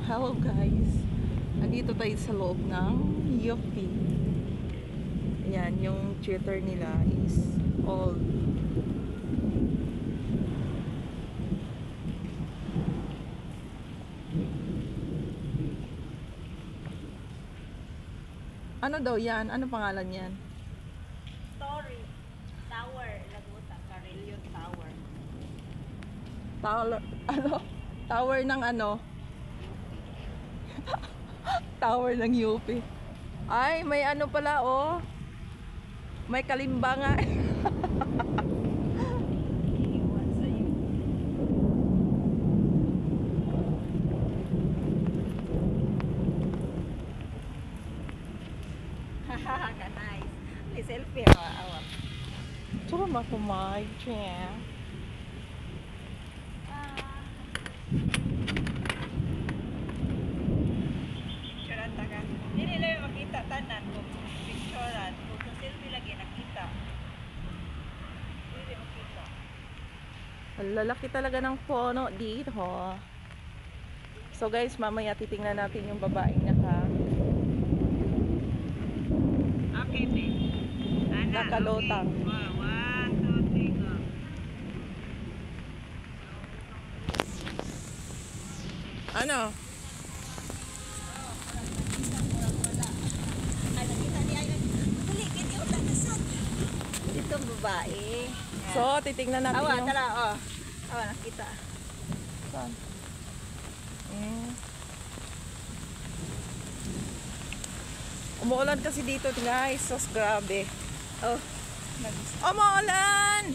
Hello guys, nandito tayo sa loob ng UP. Ayan, yung theater nila is old. Ano daw yan? Ano pangalan yan? Story Tower, Laguta, Carrillo Tower. Tower, ano? Tower ng ano? Tower ng UP. Ay, may ano pala oh. May kalimbangan. Iwan sa'yo. Hahaha, ka nice. May selfie, awa. Tsaka makumay, tiyan. Picturean ta ka. Hindi nila yung makita tanan kung picturean. Kung sa selfie lagi nakita. Hindi makita. Ang lalaki talaga ng puno dito. So guys, mamaya titingnan natin yung babaeng Okay, babe. nakalutang. Okay. One, two, three, go. Ano? Itong babae. So, titingnan natin Awa, yung... tala, oh. Awa, nakita. Saan? Umuulan kasi dito guys. Sos, grabe. Oh, Umuulan!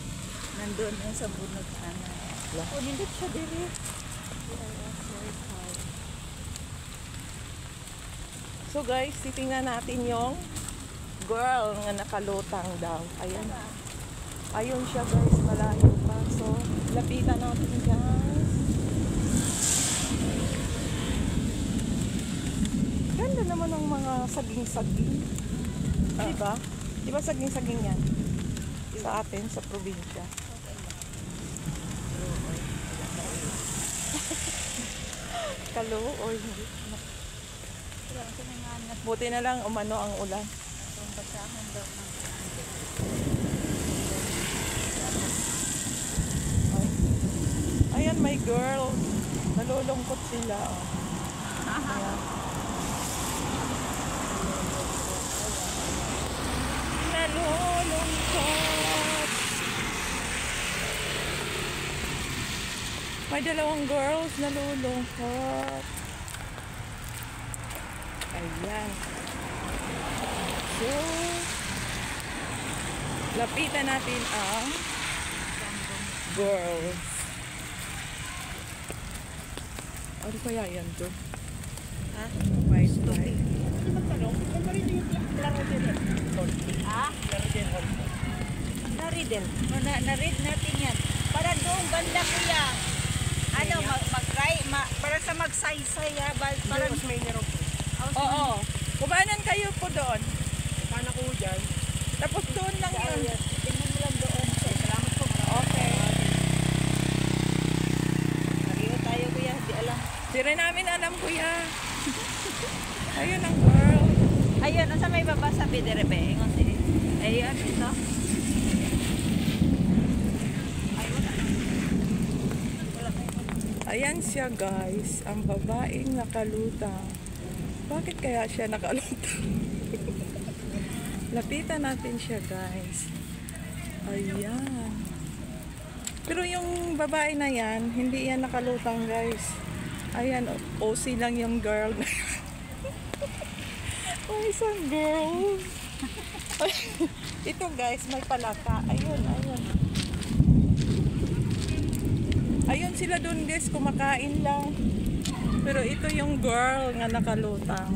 nandun yung sa bunod sana. Oh, hindi siya dili. So guys, titingnan natin yung girl nga nakalutang daw. Ayan. Ayun siya guys, malayo pa. So, lapitan natin guys. Ganda naman ng mga saging-saging. Diba? Diba saging-saging yan? Sa atin, sa probinsya. Kaluoy. Buti na lang umano ang ulan. Ayan, my girl. Nalulungkot sila. Ayan. Nalulungkot. May dalawang girls nalulungkot. Ayan. So, lapitan natin ang girls. Ano kaya yan to? Ha? White, white. Ha? Na-read na-read natin yan. Para doon banda kuya. Ano, para sa magsaysay ha. Para may Oo. Kumanan kayo po doon. Sana ko dyan. Tapos doon lang yun. tingnan mo lang doon. Salamat po. Okay. Mariyo tayo kuya. Di alam. Di rin namin alam kuya. Ayun ang girl. Ayun, nasa may baba sa Biderebe. Ayun, ito. Ayan siya guys. Ang babaeng nakalutang. Bakit kaya siya nakalutang? Lapitan natin siya guys. Ayan. Pero yung babae na yan, hindi yan nakalutang guys. Ayan, OC lang yung girl na yan. Oh, isang girl. Ito guys, may palaka. Ayun, ayun. Ayun sila dun guys, kumakain lang. Pero ito yung girl nga nakalutang.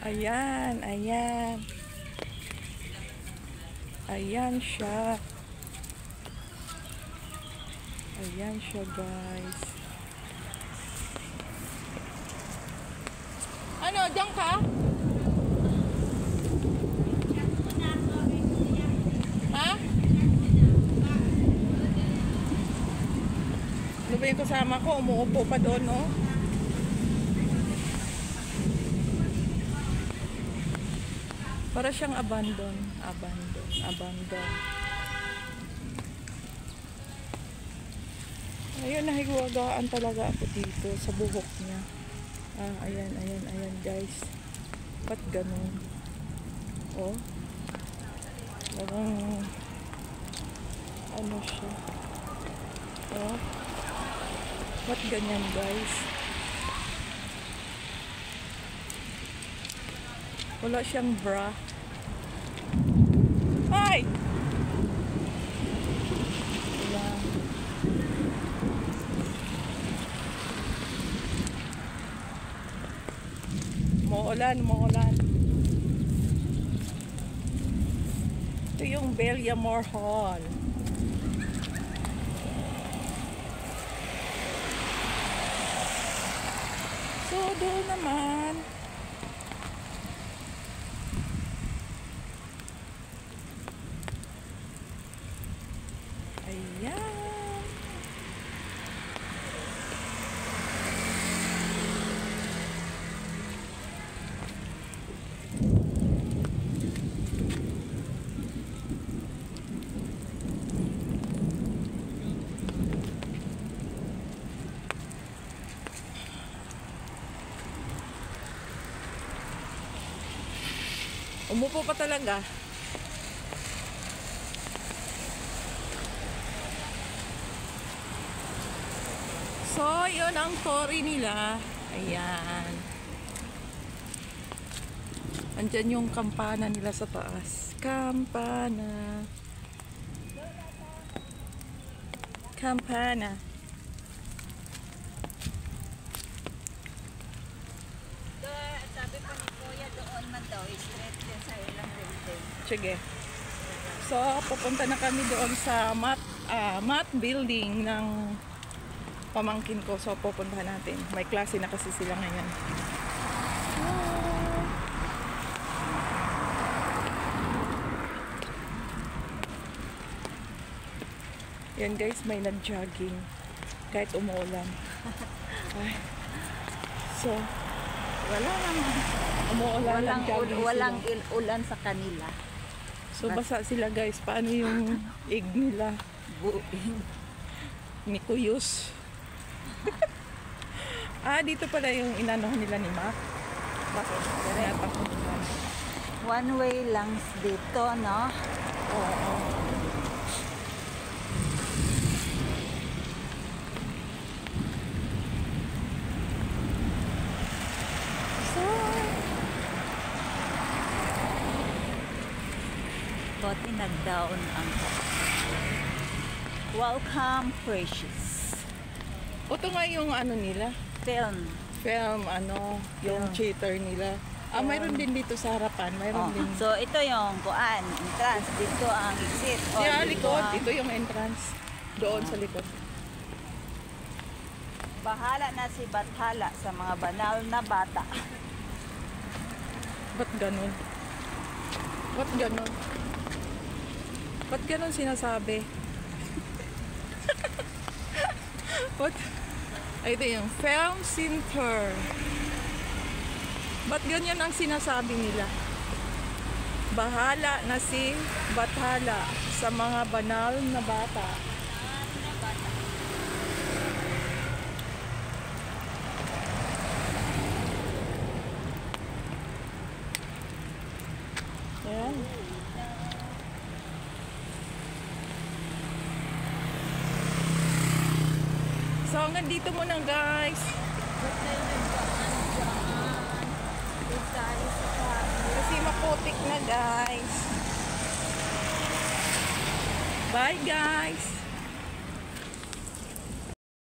Ayan, ayan. Ayan siya. Ayan siya guys. Ano, diyan ka? Ha? pa yung kasama ko, umuupo pa doon, no? Para siyang abandon. Ayun, nahiwagaan talaga ako dito sa buhok niya. Ayan, guys. Ba't ganun? Oh. Parang, ano siya? Oh. Ba't ganyan, guys? Wala siyang bra. Ay! Wala. Muulan. Ito yung Bellamore Hall. So, doon naman. Ayan. Umupo pa talaga. So, yun ang story nila. Ayan. Andyan yung kampana nila sa taas. Kampana. Sabi pa ni Kuya doon man daw, straight din sa ilang building. Sige. So, pupunta na kami doon sa mat building ng pamangkin ko. So, pupuntahan natin. May klase na kasi sila ngayon. Yan guys, may nag-jogging kahit umuulan. Ay. So, wala naman. Umuulan, nag-jogging Walang sila. ulan sa kanila. So, basa sila guys. Paano yung egg nila? Buing. Ni Kuyus. Dito pala yung inano nila ni Mac. Bakit? One way lang dito, no? Oo. Buti nag-down ang Welcome, Precious. Ito nga yung ano nila. Film, yung theater nila. Mayroon din dito sa harapan. Mayroon din. So, ito yung kuan, entrance. Dito ang exit. Likod. Ito yung entrance. Doon sa likod. Bahala na si Bathala sa mga banal na bata. Ba't ganun? Ba't ganun sinasabi? What? Ito yung film center. Ba't ganyan ang sinasabi nila? Bahala na si Bathala sa mga banal na bata. Ayan. So, hanggang dito muna guys. Kasi maputik na guys. Bye guys.